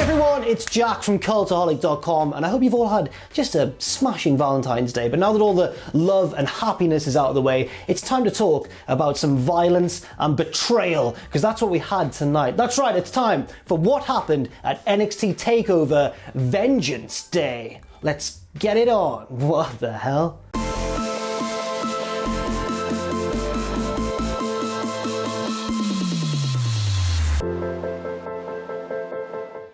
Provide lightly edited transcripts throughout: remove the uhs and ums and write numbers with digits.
everyone, it's Jack from Cultaholic.com, and I hope you've all had just a smashing Valentine's Day. But now that all the love and happiness is out of the way, it's time to talk about some violence and betrayal, because that's what we had tonight. That's right, it's time for what happened at NXT TakeOver Vengeance Day. Let's get it on. What the hell?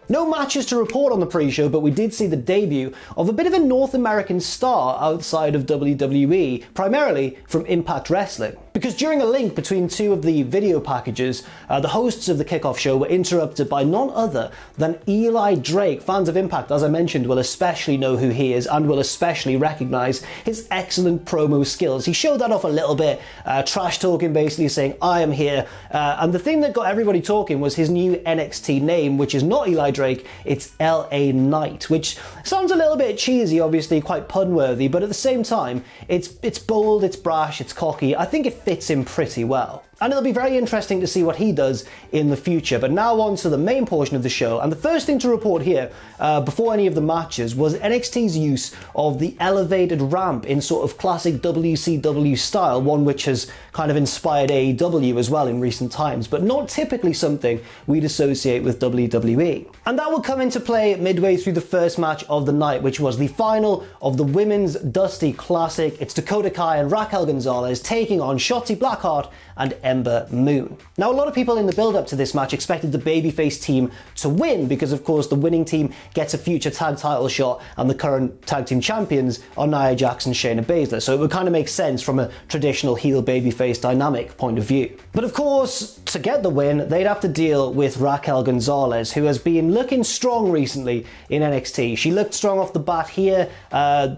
No matches to report on the pre-show, but we did see the debut of a bit of a North American star outside of WWE, primarily from Impact Wrestling. Because during a link between two of the video packages, the hosts of the kickoff show were interrupted by none other than Eli Drake. Fans of Impact, as I mentioned, will especially know who he is and will especially recognise his excellent promo skills. He showed that off a little bit, trash talking, basically saying, I am here. And the thing that got everybody talking was his new NXT name, which is not Eli Drake, it's LA Knight, which sounds a little bit cheesy, obviously quite pun-worthy, but at the same time, it's bold, it's brash, it's cocky. I think it fits him pretty well. And it'll be very interesting to see what he does in the future. But now on to the main portion of the show. And the first thing to report here, before any of the matches, was NXT's use of the elevated ramp in sort of classic WCW style, one which has kind of inspired AEW as well in recent times, but not typically something we'd associate with WWE. And that will come into play midway through the first match of the night, which was the final of the Women's Dusty Classic. It's Dakota Kai and Raquel González taking on Shotzi, Blackheart and Ember Moon. Now, a lot of people in the build-up to this match expected the babyface team to win because, of course, the winning team gets a future tag title shot and the current tag team champions are Nia Jax and Shayna Baszler, so it would kind of make sense from a traditional heel-babyface dynamic point of view. But of course, to get the win, they'd have to deal with Raquel González, who has been looking strong recently in NXT. She looked strong off the bat here.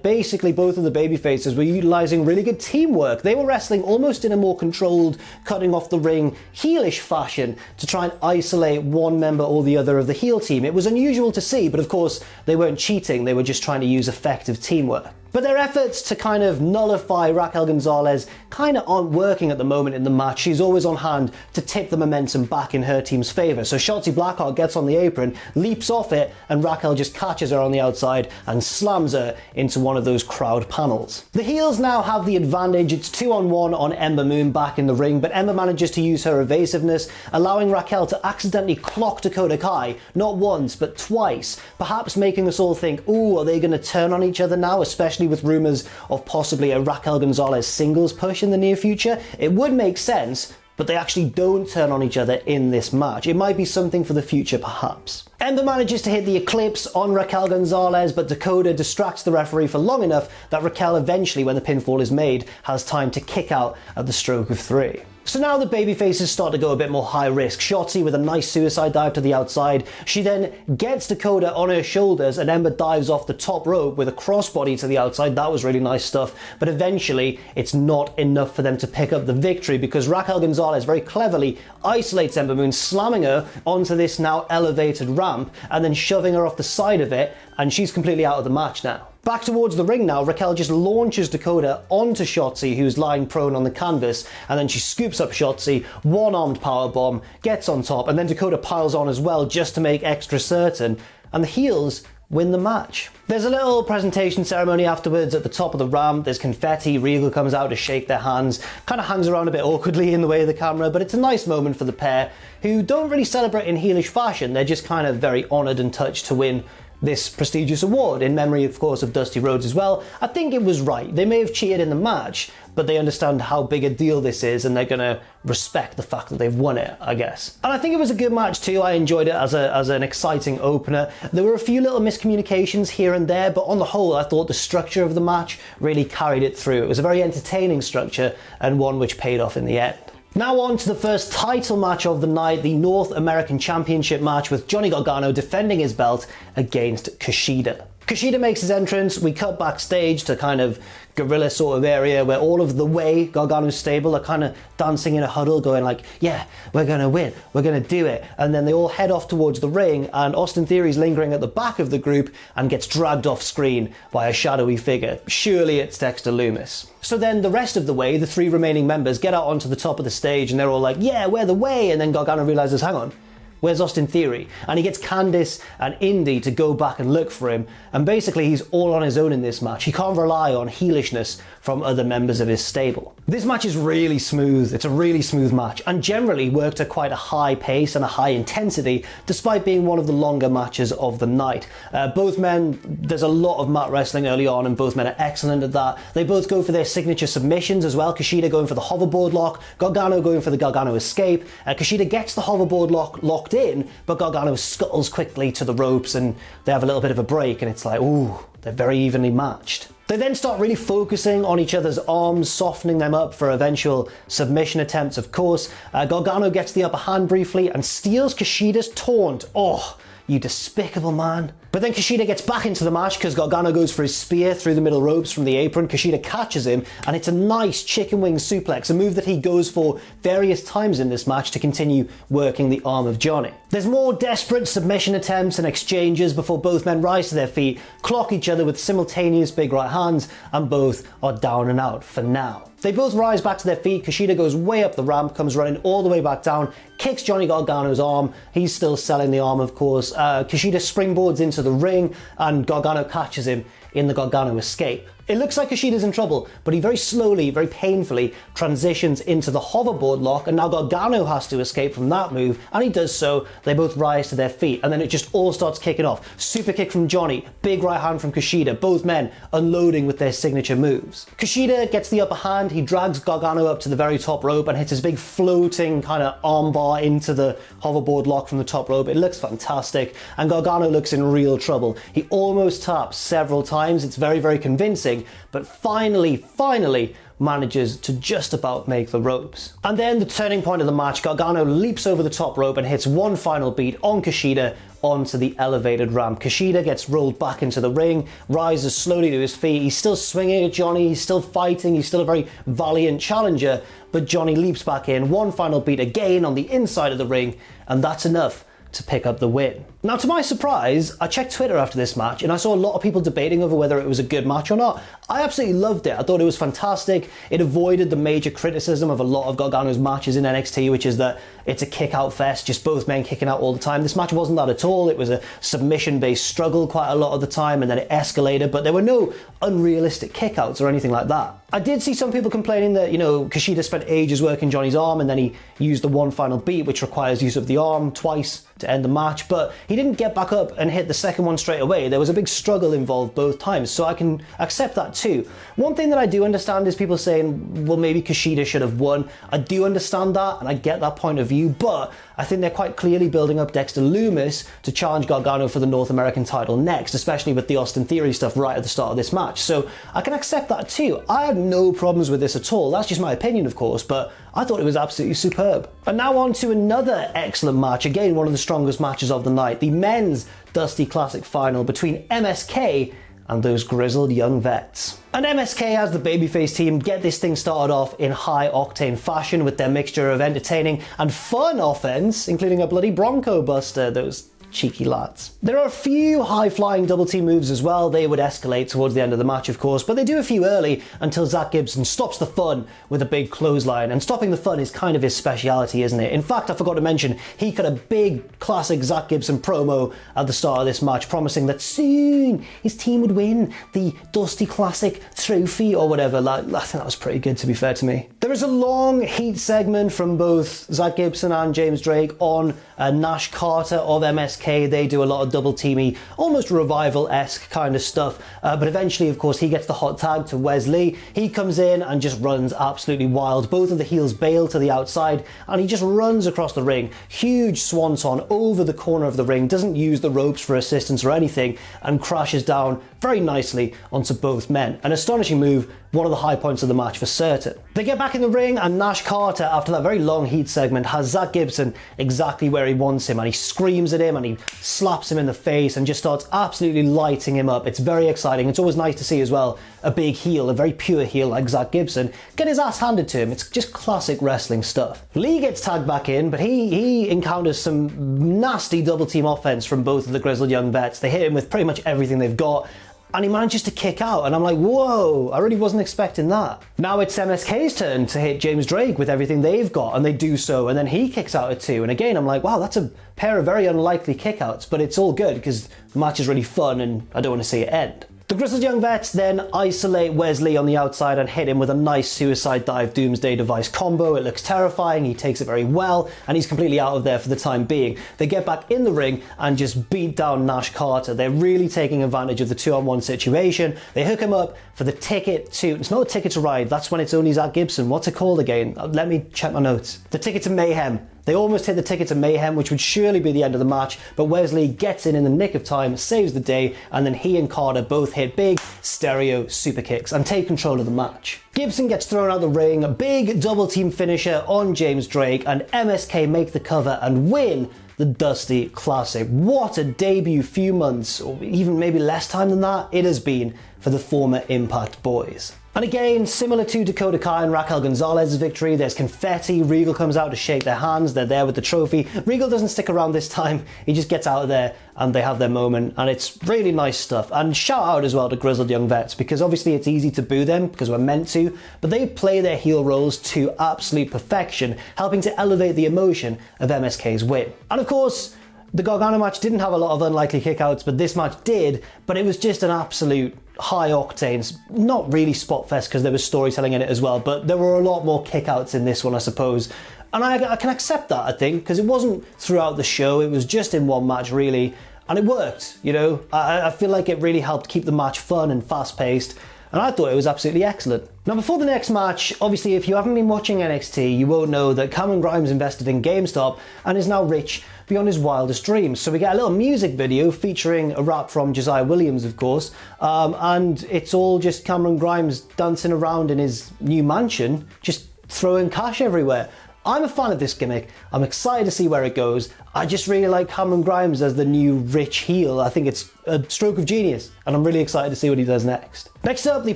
Basically, both of the babyfaces were utilising really good teamwork. They were wrestling almost in a more controlled, cutting off the ring, heelish fashion to try and isolate one member or the other of the heel team. It was unusual to see, but of course they weren't cheating, they were just trying to use effective teamwork. But their efforts to kind of nullify Raquel González kind of aren't working at the moment in the match. She's always on hand to tip the momentum back in her team's favour. So Shotzi Blackheart gets on the apron, leaps off it, and Raquel just catches her on the outside and slams her into one of those crowd panels. The heels now have the advantage. It's 2-on-1 on Ember Moon back in the ring, but Ember manages to use her evasiveness, allowing Raquel to accidentally clock Dakota Kai, not once, but twice, perhaps making us all think, ooh, are they going to turn on each other now, especially with rumours of possibly a Raquel González singles push in the near future. It would make sense, but they actually don't turn on each other in this match. It might be something for the future, perhaps. Ember manages to hit the Eclipse on Raquel González, but Dakota distracts the referee for long enough that Raquel eventually, when the pinfall is made, has time to kick out at the stroke of 3. So now the babyfaces start to go a bit more high risk. Shotzi with a nice suicide dive to the outside. She then gets Dakota on her shoulders and Ember dives off the top rope with a crossbody to the outside. That was really nice stuff. But eventually it's not enough for them to pick up the victory because Raquel González very cleverly isolates Ember Moon, slamming her onto this now elevated ramp and then shoving her off the side of it, and she's completely out of the match now. Back towards the ring now, Raquel just launches Dakota onto Shotzi, who's lying prone on the canvas, and then she scoops up Shotzi, one-armed powerbomb, gets on top, and then Dakota piles on as well just to make extra certain, and the heels win the match. There's a little presentation ceremony afterwards at the top of the ramp. There's confetti. Regal comes out to shake their hands, kind of hangs around a bit awkwardly in the way of the camera, but it's a nice moment for the pair who don't really celebrate in heelish fashion. They're just kind of very honoured and touched to win this prestigious award, in memory, of course, of Dusty Rhodes as well. I think it was right. They may have cheated in the match, but they understand how big a deal this is and they're going to respect the fact that they've won it, I guess. And I think it was a good match too. I enjoyed it as an exciting opener. There were a few little miscommunications here and there, but on the whole, I thought the structure of the match really carried it through. It was a very entertaining structure and one which paid off in the end. Now on to the first title match of the night, the North American Championship match with Johnny Gargano defending his belt against Kushida. Kushida makes his entrance. We cut backstage to kind of guerrilla sort of area where all of the way Gargano's stable are kind of dancing in a huddle going like, yeah, we're going to win, we're going to do it. And then they all head off towards the ring and Austin Theory's lingering at the back of the group and gets dragged off screen by a shadowy figure. Surely it's Dexter Lumis. So then the rest of the way, the 3 remaining members get out onto the top of the stage and they're all like, yeah, we're the way. And then Gargano realizes, hang on, Where's Austin Theory? And he gets Candice and Indy to go back and look for him, and basically he's all on his own in this match. He can't rely on heelishness from other members of his stable. This match is really smooth. It's a really smooth match, and generally worked at quite a high pace and a high intensity, despite being one of the longer matches of the night. Both men, there's a lot of mat wrestling early on, and both men are excellent at that. They both go for their signature submissions as well. Kushida going for the hoverboard lock, Gargano going for the Gargano escape. Kushida gets the hoverboard lock locked in, but Gargano scuttles quickly to the ropes, and they have a little bit of a break, and it's like, ooh, they're very evenly matched. They then start really focusing on each other's arms, softening them up for eventual submission attempts, of course. Gargano gets the upper hand briefly and steals Kushida's taunt. Oh, you despicable man. But then Kushida gets back into the match because Gargano goes for his spear through the middle ropes from the apron. Kushida catches him, and it's a nice chicken wing suplex, a move that he goes for various times in this match to continue working the arm of Johnny. There's more desperate submission attempts and exchanges before both men rise to their feet, clock each other with simultaneous big right hands, and both are down and out for now. They both rise back to their feet. Kushida goes way up the ramp, comes running all the way back down, kicks Johnny Gargano's arm. He's still selling the arm, of course. Kushida springboards into the ring, and Gargano catches him in the Gargano escape. It looks like Kushida's in trouble, but he very slowly, very painfully transitions into the hoverboard lock, and now Gargano has to escape from that move, and he does so. They both rise to their feet, and then it just all starts kicking off. Super kick from Johnny, big right hand from Kushida, both men unloading with their signature moves. Kushida gets the upper hand, he drags Gargano up to the very top rope and hits his big floating kind of armbar into the hoverboard lock from the top rope. It looks fantastic, and Gargano looks in real trouble. He almost taps several times. It's very, very convincing, but finally manages to just about make the ropes. And then the turning point of the match, Gargano leaps over the top rope and hits one final beat on Kushida onto the elevated ramp. Kushida gets rolled back into the ring, rises slowly to his feet. He's still swinging at Johnny, he's still fighting, he's still a very valiant challenger, but Johnny leaps back in, one final beat again on the inside of the ring, and that's enough to pick up the win. Now, to my surprise, I checked Twitter after this match and I saw a lot of people debating over whether it was a good match or not. I absolutely loved it. I thought it was fantastic. It avoided the major criticism of a lot of Gargano's matches in NXT, which is that it's a kick-out fest, just both men kicking out all the time. This match wasn't that at all. It was a submission-based struggle quite a lot of the time, and then it escalated, but there were no unrealistic kickouts or anything like that. I did see some people complaining that, Kushida spent ages working Johnny's arm and then he used the one final beat, which requires use of the arm twice to end the match, but he didn't get back up and hit the second one straight away. There was a big struggle involved both times, so I can accept that too. One thing that I do understand is people saying, well, maybe Kushida should have won. I do understand that, and I get that point of view, but I think they're quite clearly building up Dexter Lumis to challenge Gargano for the North American title next, especially with the Austin Theory stuff right at the start of this match. So I can accept that too. I had no problems with this at all. That's just my opinion, of course, but I thought it was absolutely superb. And now on to another excellent match, again one of the strongest matches of the night, the men's Dusty Classic final between MSK and those grizzled young vets. And MSK as the babyface team get this thing started off in high octane fashion with their mixture of entertaining and fun offense, including a bloody Bronco Buster, those cheeky lads. There are a few high-flying double team moves as well. They would escalate towards the end of the match, of course, but they do a few early until Zach Gibson stops the fun with a big clothesline, and stopping the fun is kind of his speciality, isn't it? In fact, I forgot to mention, he cut a big classic Zach Gibson promo at the start of this match, promising that soon his team would win the Dusty Classic trophy or whatever. I think that was pretty good, to be fair to me. There is a long heat segment from both Zach Gibson and James Drake on Nash Carter of MSK. They do a lot of double teamy, almost revival-esque kind of stuff, but eventually, of course, he gets the hot tag to Wesley. He comes in and just runs absolutely wild. Both of the heels bail to the outside, and he just runs across the ring. Huge swanton over the corner of the ring, doesn't use the ropes for assistance or anything, and crashes down very nicely onto both men. An astonishing move, one of the high points of the match for certain. They get back in the ring, and Nash Carter, after that very long heat segment, has Zach Gibson exactly where he wants him, and he screams at him and he slaps him in the face and just starts absolutely lighting him up. It's very exciting. It's always nice to see as well a big heel, a very pure heel like Zach Gibson, get his ass handed to him. It's just classic wrestling stuff. Lee gets tagged back in, but he encounters some nasty double team offense from both of the grizzled young vets. They hit him with pretty much everything they've got. and he manages to kick out, and I'm like, whoa, I really wasn't expecting that. Now it's MSK's turn to hit James Drake with everything they've got, and they do so, and then he kicks out at 2, and again I'm like, wow, that's a pair of very unlikely kickouts, but it's all good because the match is really fun and I don't want to see it end. The Grizzled Young Vets then isolate Wesley on the outside and hit him with a nice suicide dive doomsday device combo. It looks terrifying, he takes it very well, and he's completely out of there for the time being. They get back in the ring and just beat down Nash Carter. They're really taking advantage of the 2-on-1 situation. They hook him up for the ticket to, it's not a ticket to ride, that's when it's only Zach Gibson. What's it called again? Let me check my notes. The ticket to mayhem. They almost hit the ticket to mayhem, which would surely be the end of the match, but Wesley gets in the nick of time, saves the day, and then he and Carter both hit big stereo super kicks and take control of the match. Gibson gets thrown out the ring, a big double team finisher on James Drake, and MSK make the cover and win the Dusty Classic. What a debut few months, or even maybe less time than that, it has been for the former Impact boys. And again, similar to Dakota Kai and Raquel González's victory, there's confetti, Regal comes out to shake their hands, they're there with the trophy. Regal doesn't stick around this time, he just gets out of there and they have their moment, and it's really nice stuff. And shout out as well to Grizzled Young Vets, because obviously it's easy to boo them, because we're meant to, but they play their heel roles to absolute perfection, helping to elevate the emotion of MSK's win. And of course, the Gargano match didn't have a lot of unlikely kickouts, but this match did, but it was just an absolute high octanes, not really spot fest because there was storytelling in it as well, but there were a lot more kickouts in this one, I suppose. And I can accept that, I think, because it wasn't throughout the show, it was just in one match really, and it worked, you know. I feel like it really helped keep the match fun and fast paced, and I thought it was absolutely excellent. Now before the next match, obviously if you haven't been watching NXT, you won't know that Cameron Grimes invested in GameStop and is now rich beyond his wildest dreams. So we get a little music video featuring a rap from Josiah Williams, of course, and it's all just Cameron Grimes dancing around in his new mansion, just throwing cash everywhere. I'm a fan of this gimmick, I'm excited to see where it goes. I just really like Cameron Grimes as the new rich heel. I think it's a stroke of genius, and I'm really excited to see what he does next. Next up, the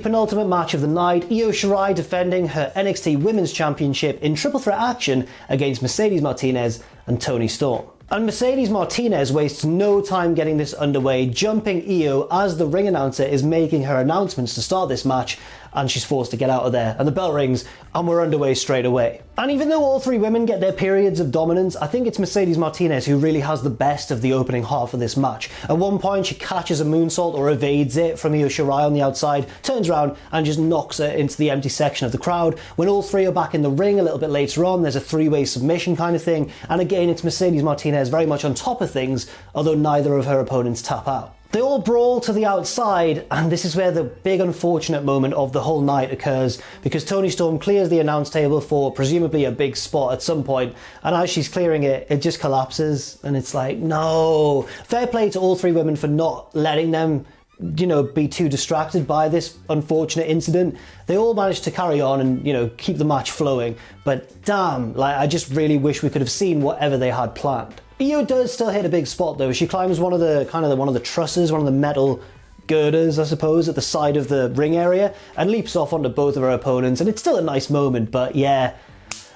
penultimate match of the night, Io Shirai defending her NXT Women's Championship in triple threat action against Mercedes Martinez and Toni Storm. And Mercedes Martinez wastes no time getting this underway, jumping Io as the ring announcer is making her announcements to start this match, and she's forced to get out of there, and the bell rings and we're underway straight away. And even though all three women get their periods of dominance, I think it's Mercedes Martinez who really has the best of the opening half of this match. At one point she catches a moonsault or evades it from Io Shirai on the outside, turns around and just knocks her into the empty section of the crowd. When all three are back in the ring a little bit later on, there's a three-way submission kind of thing, and again it's Mercedes Martinez very much on top of things, although neither of her opponents tap out. They all brawl to the outside, and this is where the big unfortunate moment of the whole night occurs, because Toni Storm clears the announce table for presumably a big spot at some point, and as she's clearing it, it just collapses, and it's like, no. Fair play to all three women for not letting them, you know, be too distracted by this unfortunate incident. They all managed to carry on and, you know, keep the match flowing, but damn, like, I just really wish we could have seen whatever they had planned. Io does still hit a big spot though. She climbs one of the trusses, one of the metal girders, I suppose, at the side of the ring area, and leaps off onto both of her opponents, and it's still a nice moment, but yeah,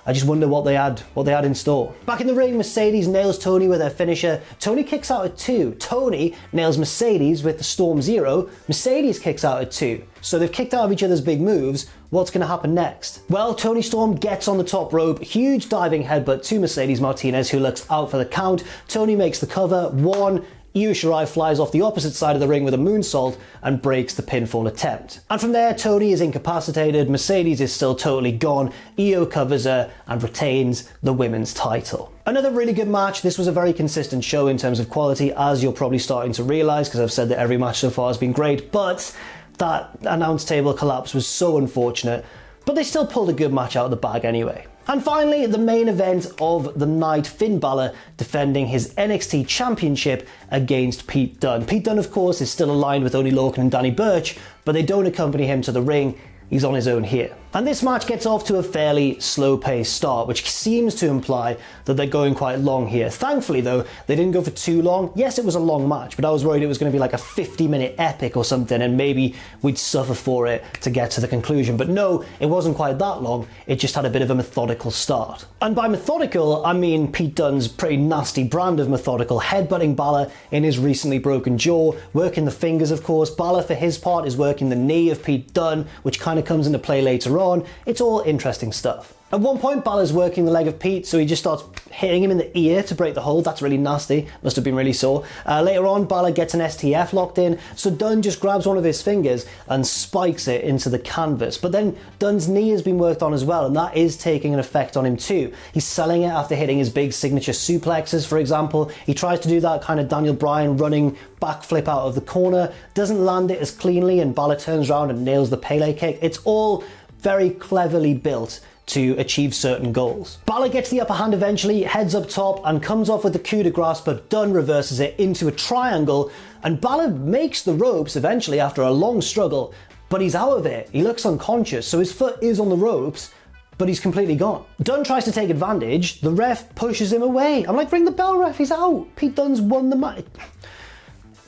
I just wonder what they had in store. Back in the ring, Mercedes nails Toni with her finisher. Toni kicks out at 2. Toni nails Mercedes with the Storm Zero. Mercedes kicks out at 2. So they've kicked out of each other's big moves. What's going to happen next? Well, Toni Storm gets on the top rope, huge diving headbutt to Mercedes Martinez, who looks out for the count. Toni makes the cover. 1. Io Shirai flies off the opposite side of the ring with a moonsault and breaks the pinfall attempt. And from there, Toni is incapacitated, Mercedes is still totally gone, Io covers her and retains the women's title. Another really good match. This was a very consistent show in terms of quality, as you're probably starting to realise, because I've said that every match so far has been great, but that announce table collapse was so unfortunate, but they still pulled a good match out of the bag anyway. And finally, the main event of the night, Finn Bálor defending his NXT Championship against Pete Dunne. Pete Dunne, of course, is still aligned with Oney Lorcan and Danny Burch, but they don't accompany him to the ring. He's on his own here. And this match gets off to a fairly slow-paced start, which seems to imply that they're going quite long here. Thankfully though, they didn't go for too long. Yes, it was a long match, but I was worried it was going to be like a 50-minute epic or something, and maybe we'd suffer for it to get to the conclusion. But no, it wasn't quite that long. It just had a bit of a methodical start. And by methodical, I mean Pete Dunne's pretty nasty brand of methodical, headbutting Bálor in his recently broken jaw, working the fingers of course. Bálor for his part is working the knee of Pete Dunne, which kind of comes into play later on. It's all interesting stuff. At one point, Balor's working the leg of Pete, so he just starts hitting him in the ear to break the hold. That's really nasty. Must have been really sore. Later on, Bálor gets an STF locked in, so Dunne just grabs one of his fingers and spikes it into the canvas. But then Dunne's knee has been worked on as well, and that is taking an effect on him too. He's selling it after hitting his big signature suplexes, for example. He tries to do that kind of Daniel Bryan running backflip out of the corner, doesn't land it as cleanly, and Bálor turns around and nails the Pele kick. It's all very cleverly built to achieve certain goals. Bálor gets the upper hand eventually, heads up top and comes off with the coup de grace, but Dunne reverses it into a triangle, and Bálor makes the ropes eventually after a long struggle, but he's out of it. He looks unconscious, so his foot is on the ropes, but he's completely gone. Dunne tries to take advantage, the ref pushes him away. I'm like, ring the bell, ref, he's out. Pete Dunne's won the match.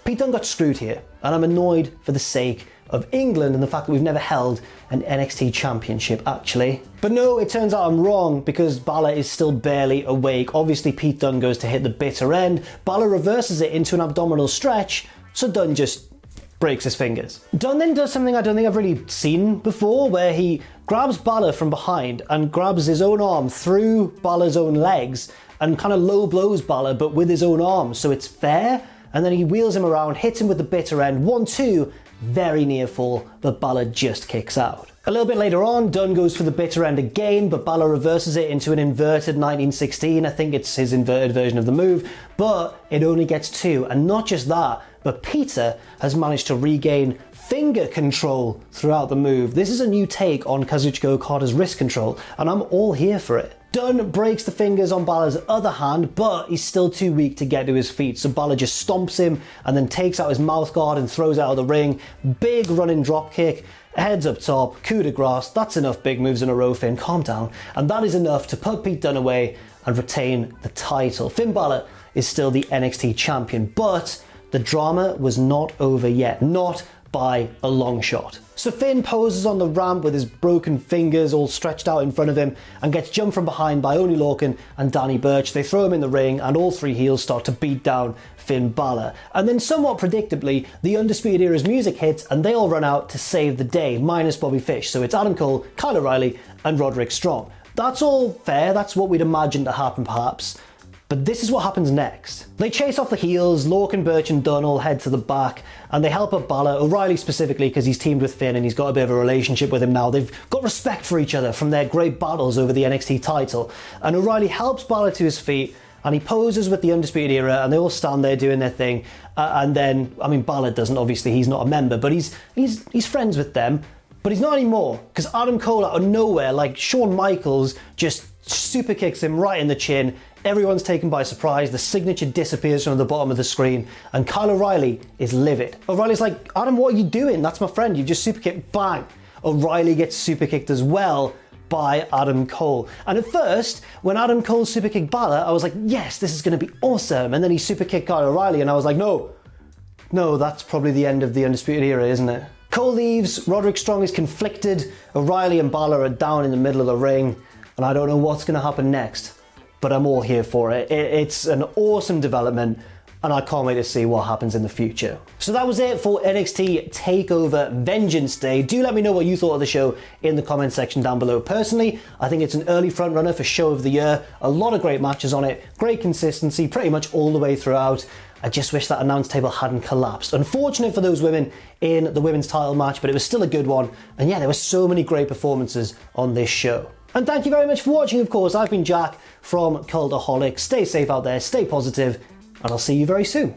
Pete Dunne got screwed here, and I'm annoyed for the sake of England and the fact that we've never held an NXT championship actually. But no, it turns out I'm wrong because Bálor is still barely awake. Obviously Pete Dunne goes to hit the bitter end, Bálor reverses it into an abdominal stretch, so Dunne just breaks his fingers. Dunne then does something I don't think I've really seen before, where he grabs Bálor from behind and grabs his own arm through Balor's own legs and kind of low blows Bálor but with his own arm, so it's fair, and then he wheels him around, hits him with the bitter end, 1-2, very near fall, but Bálor just kicks out. A little bit later on, Dunne goes for the bitter end again, but Bálor reverses it into an inverted 1916. I think it's his inverted version of the move, but it only gets 2. And not just that, but Peter has managed to regain finger control throughout the move. This is a new take on Kazuchika Okada's wrist control, and I'm all here for it. Dunne breaks the fingers on Balor's other hand, but he's still too weak to get to his feet, so Bálor just stomps him and then takes out his mouth guard and throws it out of the ring. Big running drop kick, heads up top, coup de grace. That's enough big moves in a row, Finn, calm down. And that is enough to put Pete Dunne away and retain the title. Finn Bálor is still the NXT champion, but the drama was not over yet, not by a long shot. So Finn poses on the ramp with his broken fingers all stretched out in front of him and gets jumped from behind by Oney Lorcan and Danny Burch. They throw him in the ring and all three heels start to beat down Finn Bálor. And then somewhat predictably, the Undisputed Era's music hits and they all run out to save the day, minus Bobby Fish. So it's Adam Cole, Kyle O'Reilly and Roderick Strong. That's all fair, that's what we'd imagine to happen perhaps. But this is what happens next. They chase off the heels, Lorcan, Burch and Dunne all head to the back, and they help up Bálor, O'Reilly specifically because he's teamed with Finn and he's got a bit of a relationship with him now. They've got respect for each other from their great battles over the NXT title. And O'Reilly helps Bálor to his feet, and he poses with the Undisputed Era, and they all stand there doing their thing. And then, I mean, Bálor doesn't, obviously, he's not a member, but he's friends with them. But he's not anymore, because Adam Cole out of nowhere, like Shawn Michaels, just super kicks him right in the chin. Everyone's taken by surprise, the signature disappears from the bottom of the screen, and Kyle O'Reilly is livid. O'Reilly's like, Adam, what are you doing? That's my friend, you've just super kicked, bang. O'Reilly gets super kicked as well by Adam Cole. And at first, when Adam Cole super kicked Bálor, I was like, yes, this is going to be awesome. And then he super kicked Kyle O'Reilly, and I was like, no, that's probably the end of the Undisputed Era, isn't it? Cole leaves, Roderick Strong is conflicted, O'Reilly and Bálor are down in the middle of the ring, and I don't know what's going to happen next. But I'm all here for it. It's an awesome development and I can't wait to see what happens in the future. So that was it for NXT TakeOver Vengeance Day. Do let me know what you thought of the show in the comment section down below. Personally, I think it's an early frontrunner for Show of the Year. A lot of great matches on it, great consistency pretty much all the way throughout. I just wish that announce table hadn't collapsed. Unfortunate for those women in the women's title match, but it was still a good one. And yeah, there were so many great performances on this show. And thank you very much for watching, of course. I've been Jack from Cultaholic. Stay safe out there, stay positive, and I'll see you very soon.